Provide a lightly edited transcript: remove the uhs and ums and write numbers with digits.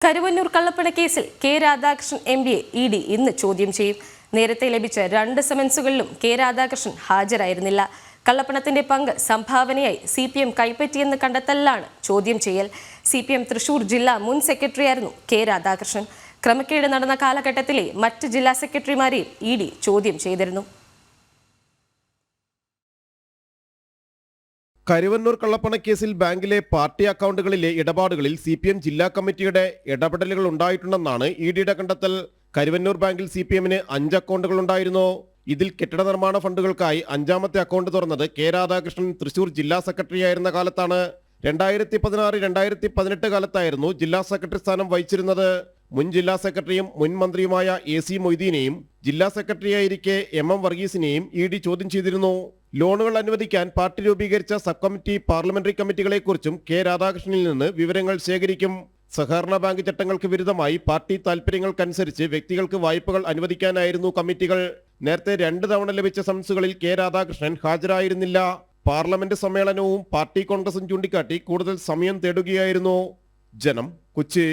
കരുവന്നൂർ കള്ളപ്പണ കേസിൽ K Radhakrishnan എംപിയെ ED ഇന്ന് ചോദ്യം ചെയ്യും. നേരത്തെ ലഭിച്ച 2 സമൻസുകളിലും കെ രാധാകൃഷ്ണൻ ഹാജരായിരുന്നില്ല. കള്ളപ്പണത്തിന്റെ പങ്ക് സംഭാവനയായി CPM കൈപ്പറ്റിയെന്ന് കണ്ടെത്തലിലാണ് ചോദ്യം ചെയ്യൽ. CPM തൃശൂർ ജില്ലാ മുൻ സെക്രട്ടറിയായിരുന്നു കെ രാധാകൃഷ്ണൻ. ക്രമക്കേട് നടന്ന കാലഘട്ടത്തിലെ മറ്റ് ജില്ലാ സെക്രട്ടറിമാരെയും ഇഡി ചോദ്യം ചെയ്തിരുന്നു. കരുവന്നൂർ കള്ളപ്പണക്കേസിൽ ബാങ്കിലെ പാർട്ടി അക്കൗണ്ടുകളിലെ ഇടപാടുകളിൽ CPM ജില്ലാ കമ്മിറ്റിയുടെ ഇടപെടലുകൾ ഉണ്ടായിട്ടുണ്ടെന്നാണ് ഇഡിയുടെ കണ്ടെത്തൽ. കരുവന്നൂർ ബാങ്കിൽ CPMന് 5 അക്കൗണ്ടുകൾ ഉണ്ടായിരുന്നു. ഇതിൽ കെട്ടിട നിർമ്മാണ ഫണ്ടുകൾക്കായി 5ാമത്തെ അക്കൗണ്ട് തുറന്നത് കെ രാധാകൃഷ്ണൻ തൃശൂർ ജില്ലാ സെക്രട്ടറി ആയിരുന്ന കാലത്താണ്. 2016-2018 കാലത്തായിരുന്നു ജില്ലാ സെക്രട്ടറി സ്ഥാനം വഹിച്ചിരുന്നത്. മുൻ ജില്ലാ സെക്രട്ടറിയും മുൻ മന്ത്രിയുമായ AC മൊയ്തീനെയും ജില്ലാ സെക്രട്ടറിയായിരിക്കെ MM വർഗീസിനെയും ഇഡി ചോദ്യം ചെയ്തിരുന്നു. ലോണുകൾ അനുവദിക്കാൻ പാർട്ടി രൂപീകരിച്ച സബ് കമ്മിറ്റി പാർലമെന്ററി കമ്മിറ്റികളെക്കുറിച്ചും കെ രാധാകൃഷ്ണനിൽ നിന്ന് വിവരങ്ങൾ ശേഖരിക്കും. സഹകരണ ബാങ്ക് ചട്ടങ്ങൾക്ക് വിരുദ്ധമായി പാർട്ടി താൽപര്യങ്ങൾക്കനുസരിച്ച് വ്യക്തികൾക്ക് വായ്പകൾ അനുവദിക്കാനായിരുന്നു കമ്മിറ്റികൾ. നേരത്തെ 2 തവണ ലഭിച്ച സമൻസുകളിൽ കെ രാധാകൃഷ്ണൻ ഹാജരായിരുന്നില്ല. പാർലമെന്റ് സമ്മേളനവും പാർട്ടി കോൺഗ്രസും ചൂണ്ടിക്കാട്ടി കൂടുതൽ സമയം തേടുകയായിരുന്നു. ജനം, കൊച്ചി.